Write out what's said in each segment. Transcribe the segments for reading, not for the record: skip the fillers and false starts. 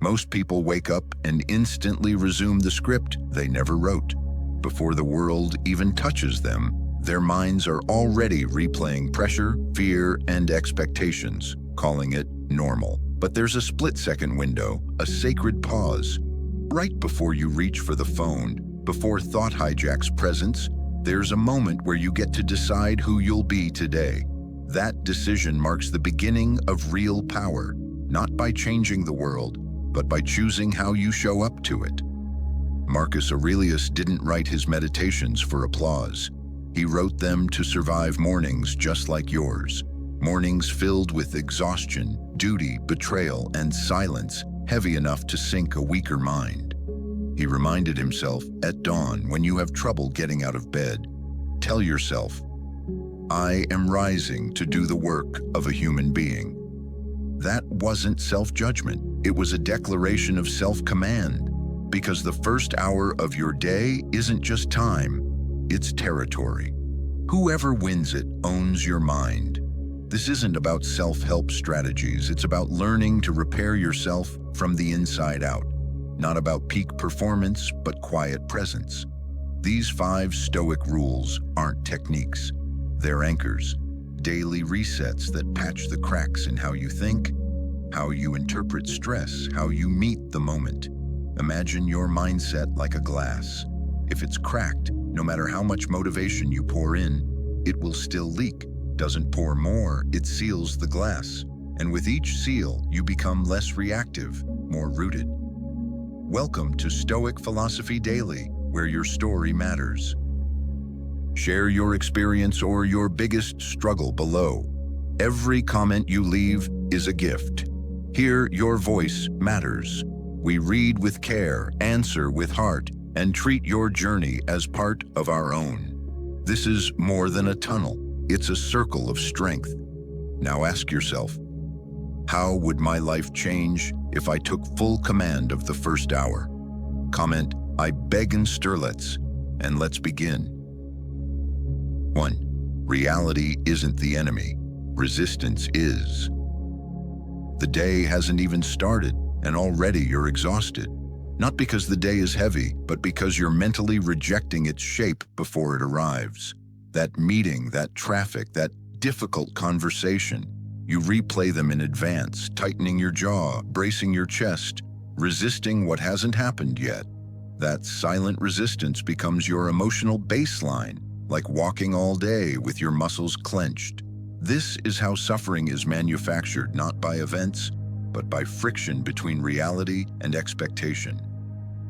Most people wake up and instantly resume the script they never wrote. Before the world even touches them, their minds are already replaying pressure, fear, and expectations, calling it normal. But there's a split-second window, a sacred pause. Right before you reach for the phone, before thought hijacks presence, there's a moment where you get to decide who you'll be today. That decision marks the beginning of real power, not by changing the world, but by choosing how you show up to it. Marcus Aurelius didn't write his meditations for applause. He wrote them to survive mornings just like yours. Mornings filled with exhaustion, duty, betrayal, and silence heavy enough to sink a weaker mind. He reminded himself, at dawn, when you have trouble getting out of bed, tell yourself, I am rising to do the work of a human being. That wasn't self-judgment. It was a declaration of self-command, because the first hour of your day isn't just time, it's territory. Whoever wins it owns your mind. This isn't about self-help strategies. It's about learning to repair yourself from the inside out. Not about peak performance, but quiet presence. These 5 Stoic rules aren't techniques. They're anchors, daily resets that patch the cracks in how you think, how you interpret stress, how you meet the moment. Imagine your mindset like a glass. If it's cracked, no matter how much motivation you pour in, it will still leak. Doesn't pour more, it seals the glass. And with each seal, you become less reactive, more rooted. Welcome to Stoic Philosophy Daily, where your story matters. Share your experience or your biggest struggle below. Every comment you leave is a gift. Here, your voice matters. We read with care, answer with heart, and treat your journey as part of our own. This is more than a tunnel. It's a circle of strength. Now ask yourself, how would my life change if I took full command of the first hour? Comment, I beg in sterlets, and let's begin. 1. Reality isn't the enemy. Resistance is. The day hasn't even started, and already you're exhausted. Not because the day is heavy, but because you're mentally rejecting its shape before it arrives. That meeting, that traffic, that difficult conversation, you replay them in advance, tightening your jaw, bracing your chest, resisting what hasn't happened yet. That silent resistance becomes your emotional baseline, like walking all day with your muscles clenched. This is how suffering is manufactured, not by events, but by friction between reality and expectation.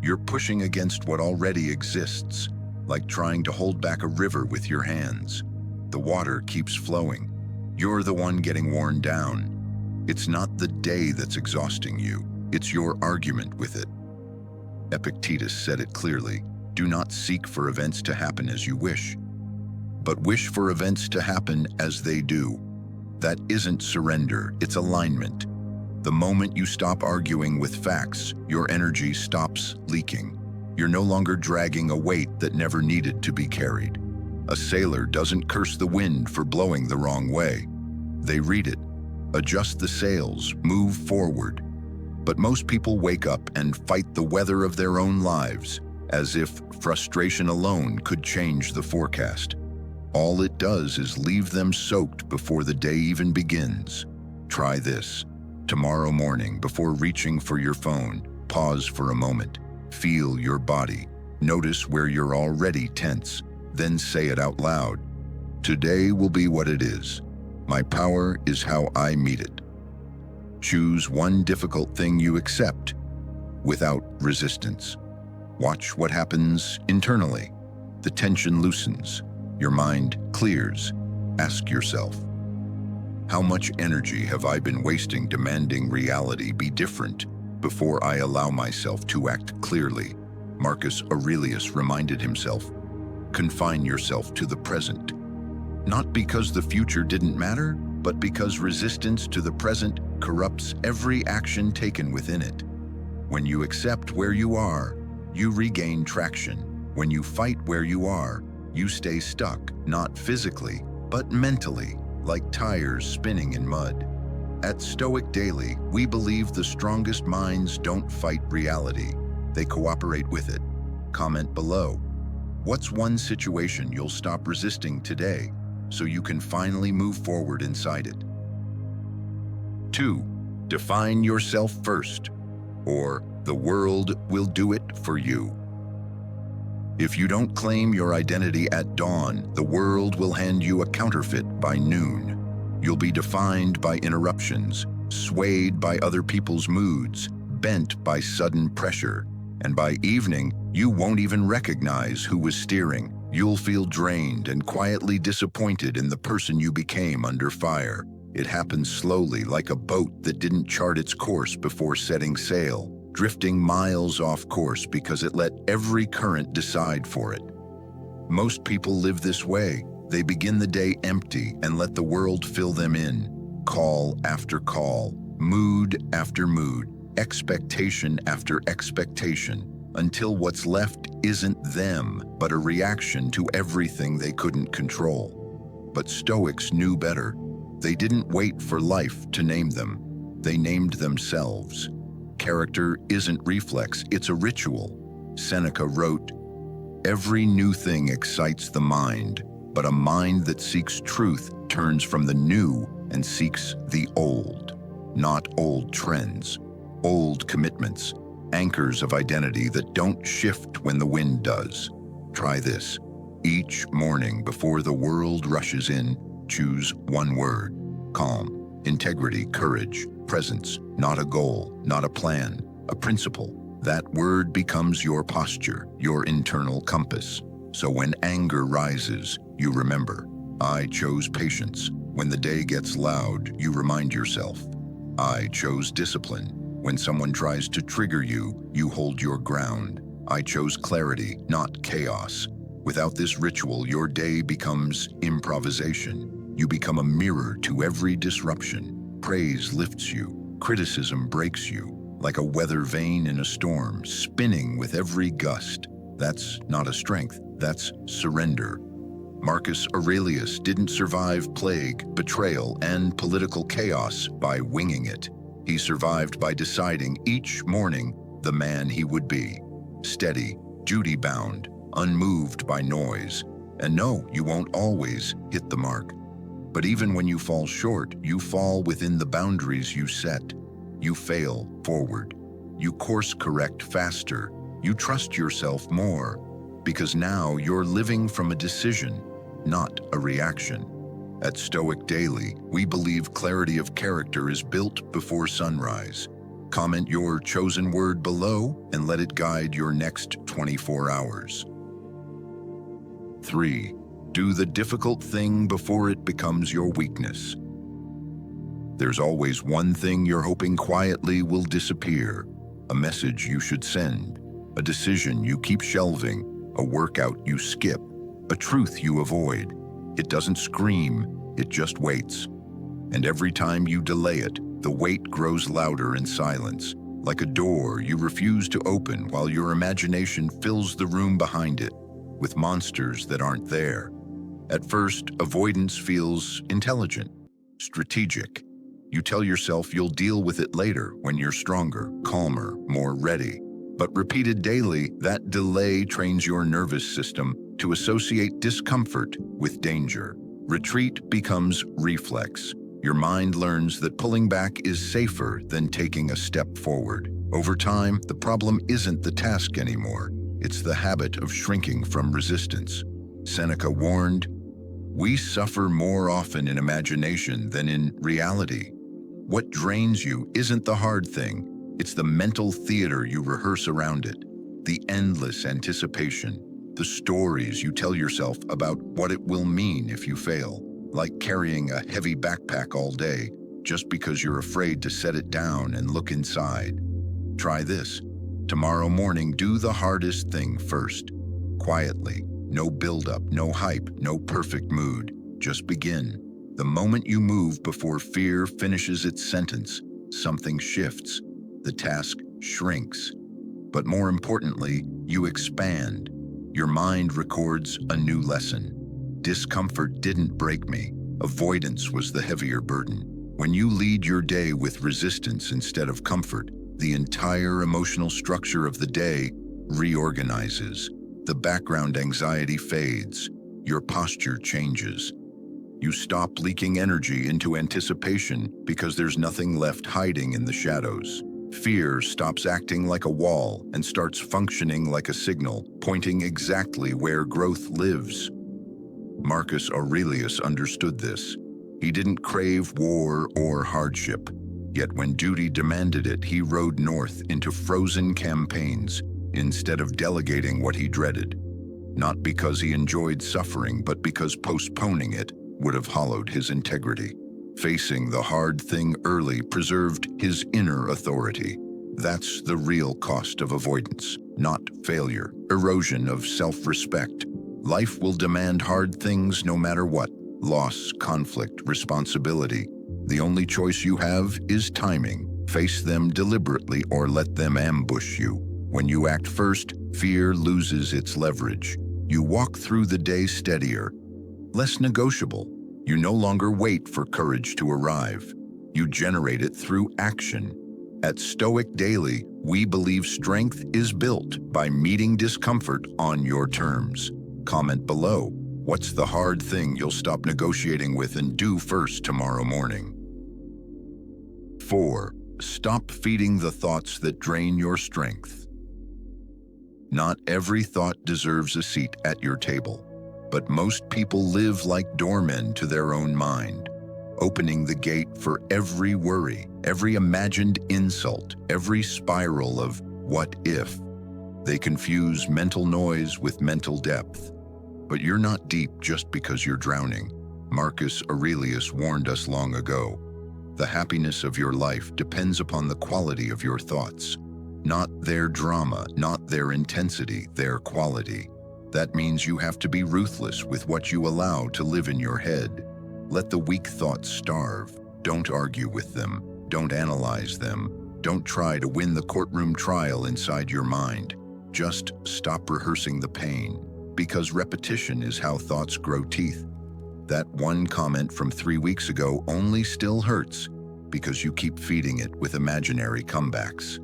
You're pushing against what already exists, like trying to hold back a river with your hands. The water keeps flowing. You're the one getting worn down. It's not the day that's exhausting you, it's your argument with it. Epictetus said it clearly, do not seek for events to happen as you wish, but wish for events to happen as they do. That isn't surrender, it's alignment. The moment you stop arguing with facts, your energy stops leaking. You're no longer dragging a weight that never needed to be carried. A sailor doesn't curse the wind for blowing the wrong way. They read it, adjust the sails, move forward. But most people wake up and fight the weather of their own lives, as if frustration alone could change the forecast. All it does is leave them soaked before the day even begins. Try this. Tomorrow morning, before reaching for your phone, pause for a moment. Feel your body. Notice where you're already tense. Then say it out loud. Today will be what it is. My power is how I meet it. Choose one difficult thing you accept without resistance. Watch what happens internally. The tension loosens. Your mind clears. Ask yourself, how much energy have I been wasting demanding reality be different before I allow myself to act clearly? Marcus Aurelius reminded himself, confine yourself to the present. Not because the future didn't matter, but because resistance to the present corrupts every action taken within it. When you accept where you are, you regain traction. When you fight where you are, you stay stuck, not physically, but mentally, like tires spinning in mud. At Stoic Daily, we believe the strongest minds don't fight reality. They cooperate with it. Comment below. What's one situation you'll stop resisting today so you can finally move forward inside it? 2. Define yourself first, or the world will do it for you. If you don't claim your identity at dawn, the world will hand you a counterfeit by noon. You'll be defined by interruptions, swayed by other people's moods, bent by sudden pressure. And by evening, you won't even recognize who was steering. You'll feel drained and quietly disappointed in the person you became under fire. It happens slowly, like a boat that didn't chart its course before setting sail, drifting miles off course because it let every current decide for it. Most people live this way. They begin the day empty and let the world fill them in. Call after call, mood after mood, expectation after expectation, until what's left isn't them, but a reaction to everything they couldn't control. But Stoics knew better. They didn't wait for life to name them. They named themselves. Character isn't reflex, it's a ritual. Seneca wrote, "Every new thing excites the mind, but a mind that seeks truth turns from the new and seeks the old." Not old trends, old commitments, anchors of identity that don't shift when the wind does. Try this. Each morning before the world rushes in, choose one word: calm, integrity, courage, presence. Not a goal, not a plan, a principle. That word becomes your posture, your internal compass. So when anger rises, you remember, I chose patience. When the day gets loud, you remind yourself, I chose discipline. When someone tries to trigger you, you hold your ground. I chose clarity, not chaos. Without this ritual, your day becomes improvisation. You become a mirror to every disruption. Praise lifts you, criticism breaks you, like a weather vane in a storm, spinning with every gust. That's not a strength, that's surrender. Marcus Aurelius didn't survive plague, betrayal, and political chaos by winging it. He survived by deciding each morning the man he would be. Steady, duty-bound, unmoved by noise. And no, you won't always hit the mark. But even when you fall short, you fall within the boundaries you set. You fail forward. You course correct faster. You trust yourself more. Because now you're living from a decision, not a reaction. At Stoic Daily, we believe clarity of character is built before sunrise. Comment your chosen word below and let it guide your next 24 hours. 3. Do the difficult thing before it becomes your weakness. There's always one thing you're hoping quietly will disappear. A message you should send, a decision you keep shelving, a workout you skip, a truth you avoid. It doesn't scream, it just waits. And every time you delay it, the wait grows louder in silence, like a door you refuse to open while your imagination fills the room behind it with monsters that aren't there. At first, avoidance feels intelligent, strategic. You tell yourself you'll deal with it later when you're stronger, calmer, more ready. But repeated daily, that delay trains your nervous system to associate discomfort with danger. Retreat becomes reflex. Your mind learns that pulling back is safer than taking a step forward. Over time, the problem isn't the task anymore. It's the habit of shrinking from resistance. Seneca warned, "We suffer more often in imagination than in reality." What drains you isn't the hard thing. It's the mental theater you rehearse around it, the endless anticipation, the stories you tell yourself about what it will mean if you fail, like carrying a heavy backpack all day just because you're afraid to set it down and look inside. Try this. Tomorrow morning, do the hardest thing first. Quietly, no buildup, no hype, no perfect mood. Just begin. The moment you move before fear finishes its sentence, something shifts. The task shrinks. But more importantly, you expand. Your mind records a new lesson. Discomfort didn't break me. Avoidance was the heavier burden. When you lead your day with resistance instead of comfort, the entire emotional structure of the day reorganizes. The background anxiety fades. Your posture changes. You stop leaking energy into anticipation because there's nothing left hiding in the shadows. Fear stops acting like a wall and starts functioning like a signal, pointing exactly where growth lives. Marcus Aurelius understood this. He didn't crave war or hardship. Yet when duty demanded it, he rode north into frozen campaigns instead of delegating what he dreaded. Not because he enjoyed suffering, but because postponing it would have hollowed his integrity. Facing the hard thing early preserved his inner authority. That's the real cost of avoidance, not failure, erosion of self-respect. Life will demand hard things no matter what. Loss, conflict, responsibility. The only choice you have is timing. Face them deliberately or let them ambush you. When you act first, fear loses its leverage. You walk through the day steadier, less negotiable. You no longer wait for courage to arrive. You generate it through action. At Stoic Daily, we believe strength is built by meeting discomfort on your terms. Comment below. What's the hard thing you'll stop negotiating with and do first tomorrow morning? 4. Stop feeding the thoughts that drain your strength. Not every thought deserves a seat at your table, but most people live like doormen to their own mind, opening the gate for every worry, every imagined insult, every spiral of what if. They confuse mental noise with mental depth. But you're not deep just because you're drowning. Marcus Aurelius warned us long ago. The happiness of your life depends upon the quality of your thoughts. Not their drama, not their intensity, their quality. That means you have to be ruthless with what you allow to live in your head. Let the weak thoughts starve. Don't argue with them. Don't analyze them. Don't try to win the courtroom trial inside your mind. Just stop rehearsing the pain, because repetition is how thoughts grow teeth. That one comment from 3 weeks ago only still hurts because you keep feeding it with imaginary comebacks.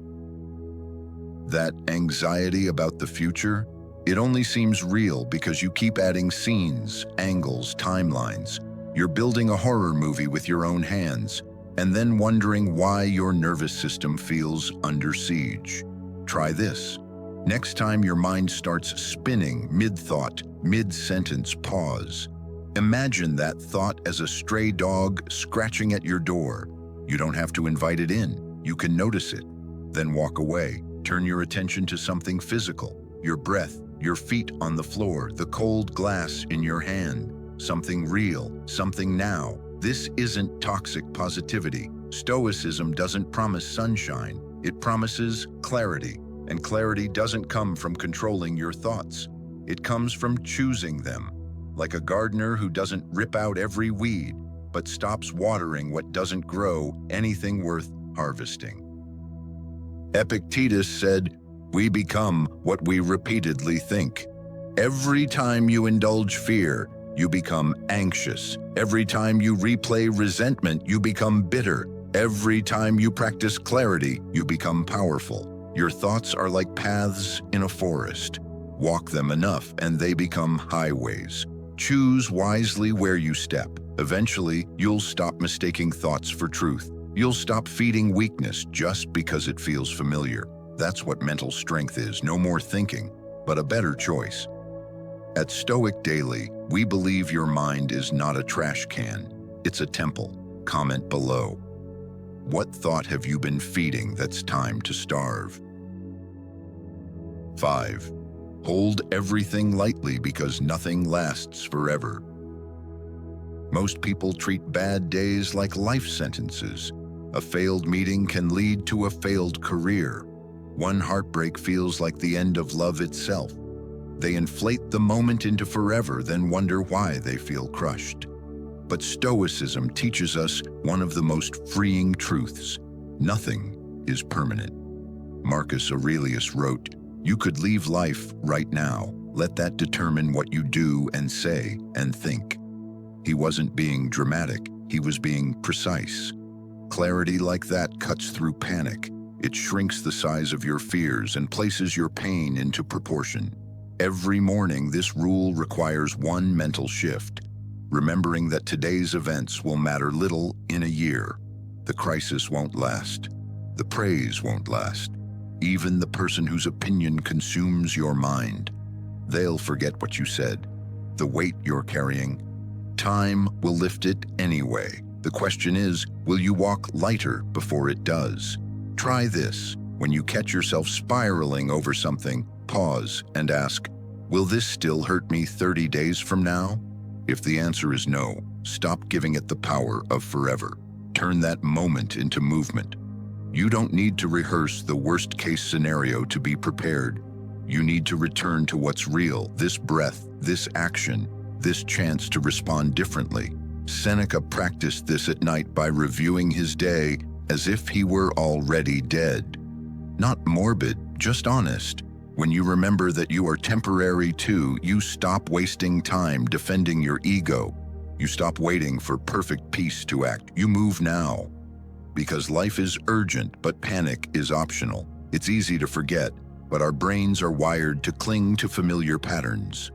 That anxiety about the future, it only seems real because you keep adding scenes, angles, timelines. You're building a horror movie with your own hands, and then wondering why your nervous system feels under siege. Try this. Next time your mind starts spinning mid-thought, mid-sentence, pause. Imagine that thought as a stray dog scratching at your door. You don't have to invite it in. You can notice it. Then walk away. Turn your attention to something physical. Your breath, your feet on the floor, the cold glass in your hand. Something real, something now. This isn't toxic positivity. Stoicism doesn't promise sunshine. It promises clarity. And clarity doesn't come from controlling your thoughts. It comes from choosing them. Like a gardener who doesn't rip out every weed, but stops watering what doesn't grow anything worth harvesting. Epictetus said, "We become what we repeatedly think." Every time you indulge fear, you become anxious. Every time you replay resentment, you become bitter. Every time you practice clarity, you become powerful. Your thoughts are like paths in a forest. Walk them enough and they become highways. Choose wisely where you step. Eventually, you'll stop mistaking thoughts for truth. You'll stop feeding weakness just because it feels familiar. That's what mental strength is. No more thinking, but a better choice. At Stoic Daily, we believe your mind is not a trash can. It's a temple. Comment below. What thought have you been feeding that's time to starve? 5. Hold everything lightly because nothing lasts forever. Most people treat bad days like life sentences. A failed meeting can lead to a failed career. One heartbreak feels like the end of love itself. They inflate the moment into forever, then wonder why they feel crushed. But Stoicism teaches us one of the most freeing truths. Nothing is permanent. Marcus Aurelius wrote, "You could leave life right now. Let that determine what you do and say and think." He wasn't being dramatic, he was being precise. Clarity like that cuts through panic. It shrinks the size of your fears and places your pain into proportion. Every morning, this rule requires one mental shift, remembering that today's events will matter little in a year. The crisis won't last. The praise won't last. Even the person whose opinion consumes your mind, they'll forget what you said, the weight you're carrying. Time will lift it anyway. The question is, will you walk lighter before it does? Try this. When you catch yourself spiraling over something, pause and ask, will this still hurt me 30 days from now? If the answer is no, stop giving it the power of forever. Turn that moment into movement. You don't need to rehearse the worst-case scenario to be prepared. You need to return to what's real, this breath, this action, this chance to respond differently. Seneca practiced this at night by reviewing his day as if he were already dead. Not morbid, just honest. When you remember that you are temporary too, you stop wasting time defending your ego. You stop waiting for perfect peace to act. You move now. Because life is urgent, but panic is optional. It's easy to forget, but our brains are wired to cling to familiar patterns.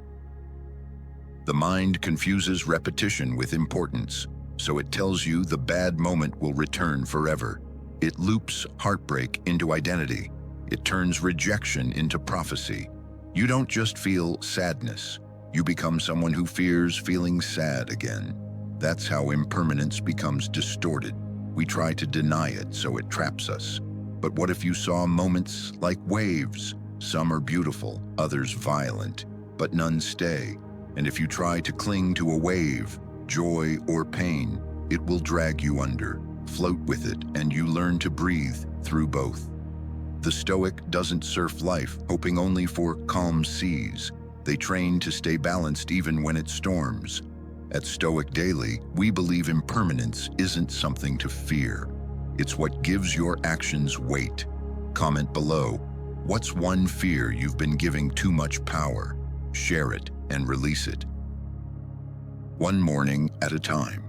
The mind confuses repetition with importance, so it tells you the bad moment will return forever. It loops heartbreak into identity. It turns rejection into prophecy. You don't just feel sadness. You become someone who fears feeling sad again. That's how impermanence becomes distorted. We try to deny it, so it traps us. But what if you saw moments like waves? Some are beautiful, others violent, but none stay. And if you try to cling to a wave, joy or pain, it will drag you under. Float with it, and you learn to breathe through both. The Stoic doesn't surf life, hoping only for calm seas. They train to stay balanced even when it storms. At Stoic Daily, we believe impermanence isn't something to fear. It's what gives your actions weight. Comment below, what's one fear you've been giving too much power? Share it and release it. One morning at a time.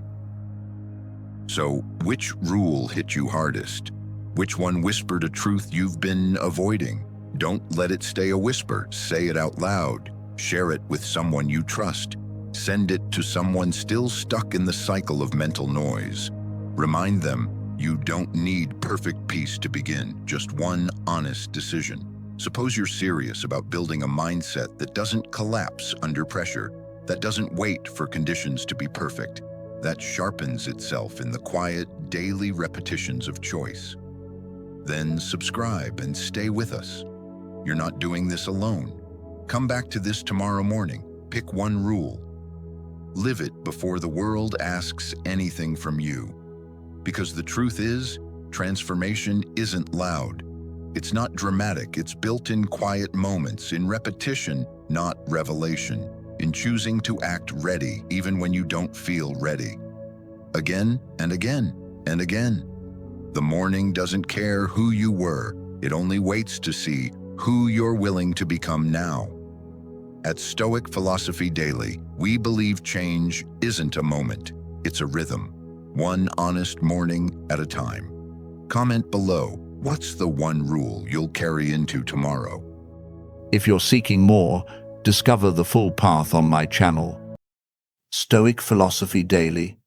So, which rule hit you hardest? Which one whispered a truth you've been avoiding? Don't let it stay a whisper. Say it out loud. Share it with someone you trust. Send it to someone still stuck in the cycle of mental noise. Remind them you don't need perfect peace to begin, just one honest decision. Suppose you're serious about building a mindset that doesn't collapse under pressure, that doesn't wait for conditions to be perfect, that sharpens itself in the quiet, daily repetitions of choice. Then subscribe and stay with us. You're not doing this alone. Come back to this tomorrow morning. Pick one rule. Live it before the world asks anything from you. Because the truth is, transformation isn't loud. It's not dramatic. It's built in quiet moments, in repetition, not revelation, in choosing to act ready even when you don't feel ready. Again and again and again. The morning doesn't care who you were. It only waits to see who you're willing to become now. At Stoic Philosophy Daily, we believe change isn't a moment, it's a rhythm, one honest morning at a time. Comment below, what's the one rule you'll carry into tomorrow? If you're seeking more, discover the full path on my channel, Stoic Philosophy Daily.